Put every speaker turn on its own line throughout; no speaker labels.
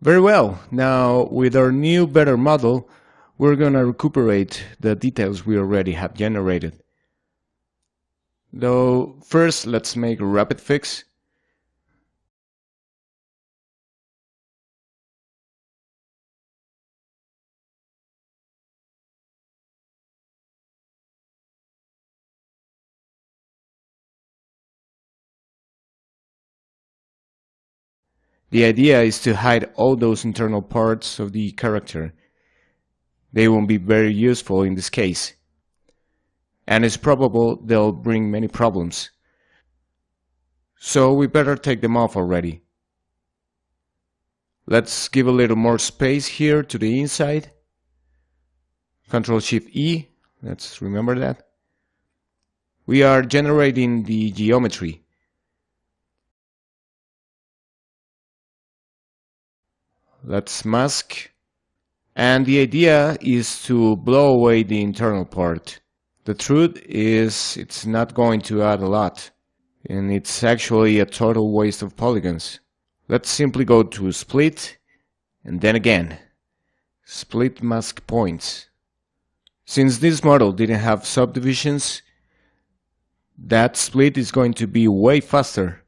Very well. Now, with our new, better model, we're going to recuperate the details we already have generated. Though, first, let's make a rapid fix. The idea is to hide all those internal parts of the character. They won't be very useful in this case. And it's probable they'll bring many problems. So we better take them off already. Let's give a little more space here to the inside. Ctrl-Shift-E, let's remember that. We are generating the geometry. Let's mask. And the idea is to blow away the internal part. The truth is it's not going to add a lot. And it's actually a total waste of polygons. Let's simply go to split and then again. Split mask points. Since this model didn't have subdivisions, that split is going to be way faster.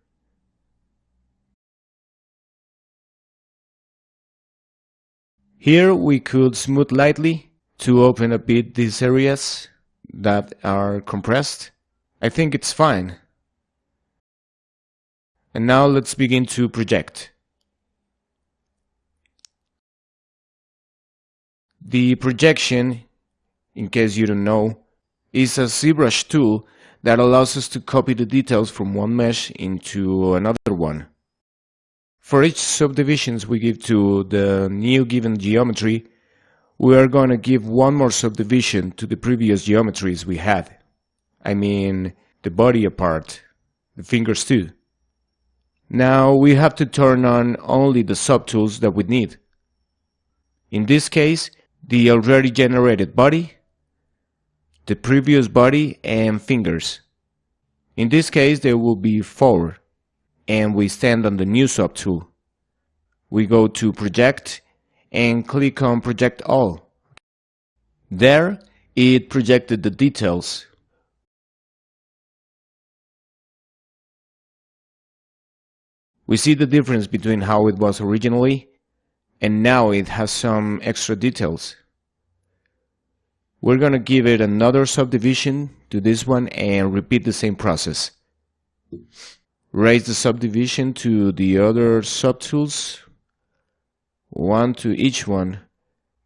Here we could smooth lightly to open a bit these areas that are compressed. I think it's fine. And now let's begin to project. The projection, in case you don't know, is a ZBrush tool that allows us to copy the details from one mesh into another one. For each subdivisions we give to the new given geometry, we are going to give one more subdivision to the previous geometries we had. I mean, the body apart, the fingers too. Now we have to turn on only the subtools that we need. In this case, the already generated body, the previous body, and fingers. In this case, there will be 4. And we stand on the new subtool. We go to project and click on project all. There it projected the details. We see the difference between how it was originally and now it has some extra details. We're gonna give it another subdivision to this one and repeat the same process. Raise the subdivision to the other subtools, one to each one,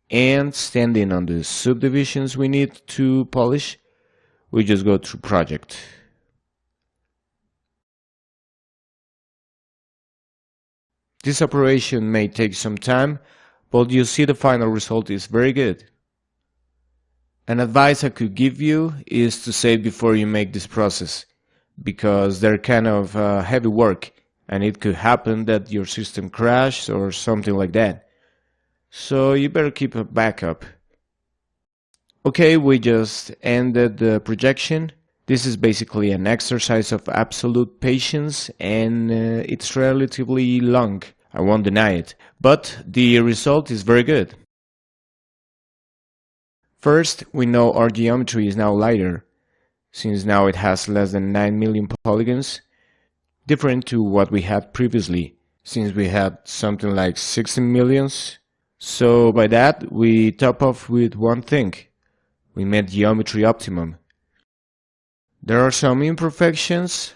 and standing on the subdivisions we need to polish, we just go to project. This operation may take some time, but you see the final result is very good. An advice I could give you is to save before you make this process, because they're kind of heavy work and it could happen that your system crashes or something like that. So you better keep a backup. Okay, we just ended the projection. This is basically an exercise of absolute patience and it's relatively long, I won't deny it, but the result is very good. First, we know our geometry is now lighter, since now it has less than 9 million polygons, different to what we had previously, since we had something like 16 millions. So by that, we top off with one thing. We made geometry optimum. There are some imperfections,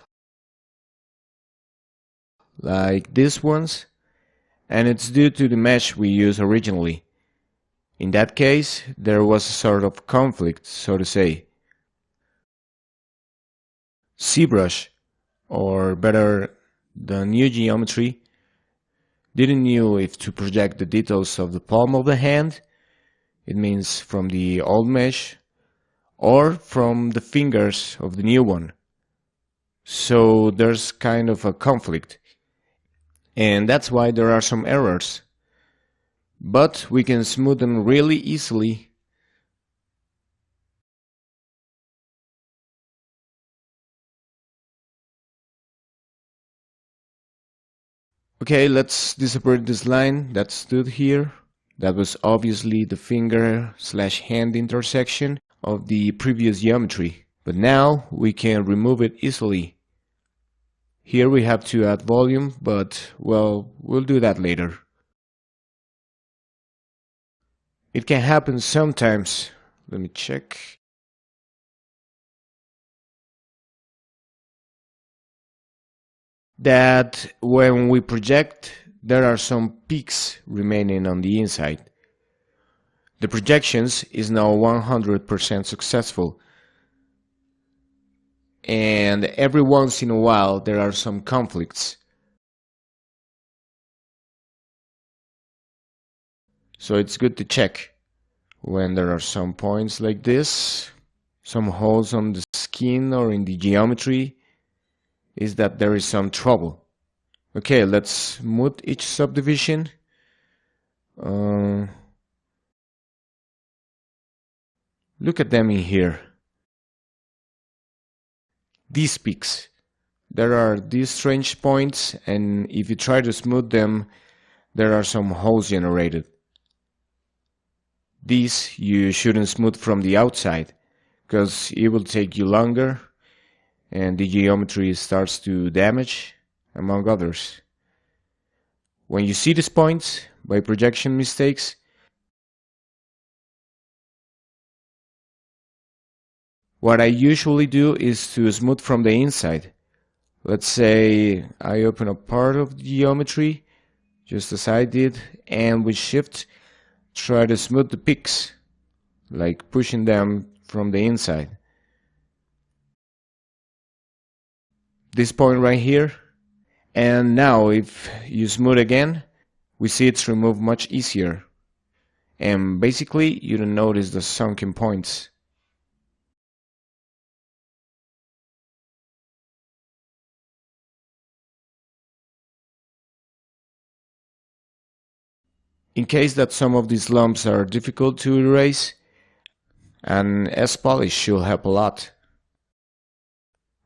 like these ones, and it's due to the mesh we used originally. In that case, there was a sort of conflict, so to say. ZBrush, or better, the new geometry, didn't know if to project the details of the palm of the hand, it means from the old mesh, or from the fingers of the new one. So there's kind of a conflict, and that's why there are some errors. But we can smooth them really easily. Okay, let's disappear this line that stood here. That was obviously the finger/hand intersection of the previous geometry. But now we can remove it easily. Here we have to add volume, but well, we'll do that later. It can happen sometimes. Let me check. That when we project, there are some peaks remaining on the inside. The projections is now 100% successful. And every once in a while there are some conflicts. So it's good to check when there are some points like this, some holes on the skin or in the geometry, is that there is some trouble. Okay, let's smooth each subdivision. Look at them in here. These peaks. There are these strange points, and if you try to smooth them, there are some holes generated. These you shouldn't smooth from the outside, because it will take you longer and the geometry starts to damage, among others. When you see these points by projection mistakes, what I usually do is to smooth from the inside. Let's say I open a part of the geometry, just as I did, and with Shift try to smooth the peaks, like pushing them from the inside. This point right here, and now if you smooth again, we see it's removed much easier, and basically you don't notice the sunken points. In case that some of these lumps are difficult to erase, an S-polish should help a lot.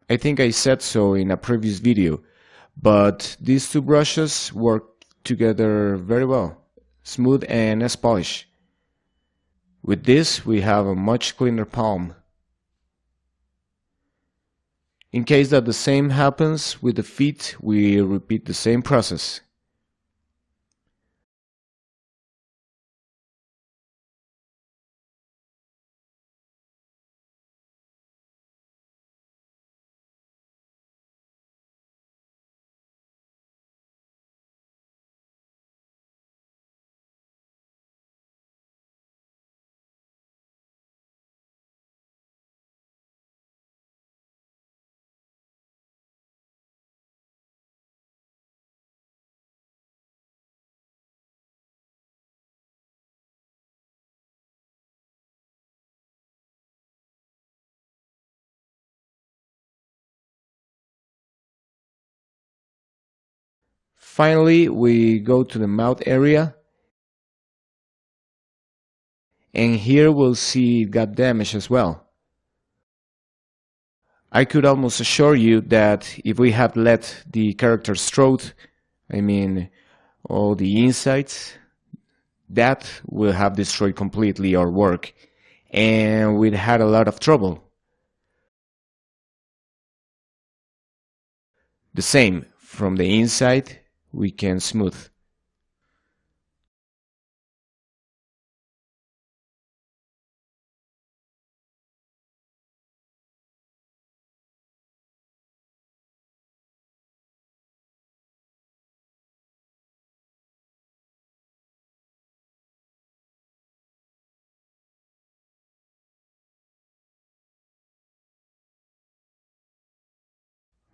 I think I said so in a previous video, but these two brushes work together very well, smooth and S-polish. With this we have a much cleaner palm. In case that the same happens with the feet, we repeat the same process. Finally, we go to the mouth area, and here we'll see it got damaged as well. I could almost assure you that if we had let the character's throat, all the insides, that will have destroyed completely our work, and we'd had a lot of trouble. The same, from the inside, we can smooth.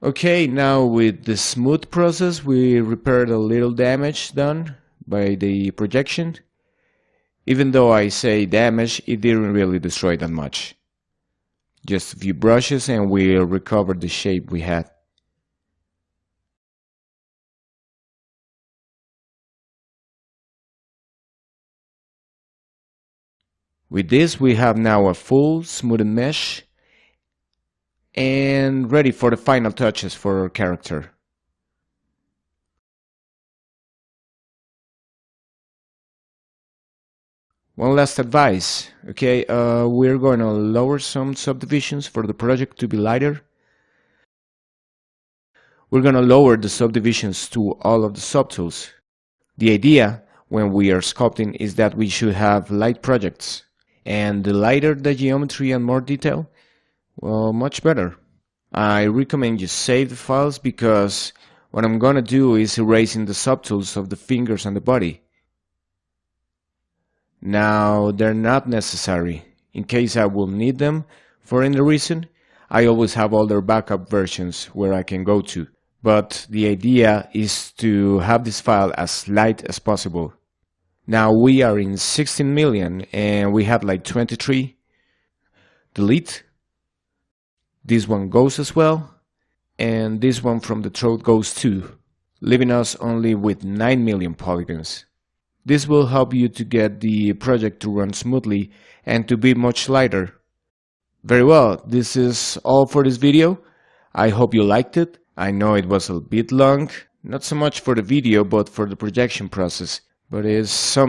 Okay, now with the smooth process, we repaired a little damage done by the projection. Even though I say damage, it didn't really destroy that much. Just a few brushes and we recovered the shape we had. With this, we have now a full smoothed mesh and ready for the final touches for our character. One last advice, okay, we're going to lower some subdivisions for the project to be lighter. We're going to lower the subdivisions to all of the subtools. The idea when we are sculpting is that we should have light projects, and the lighter the geometry and more detail, well, much better. I recommend you save the files because what I'm going to do is erasing the subtools of the fingers and the body. Now, they're not necessary. In case I will need them for any reason, I always have other backup versions where I can go to. But the idea is to have this file as light as possible. Now we are in 16 million and we had like 23. Delete. This one goes as well. And this one from the throat goes too, leaving us only with 9 million polygons. This will help you to get the project to run smoothly and to be much lighter. Very well, this is all for this video. I hope you liked it. I know it was a bit long, not so much for the video but for the projection process, but it's some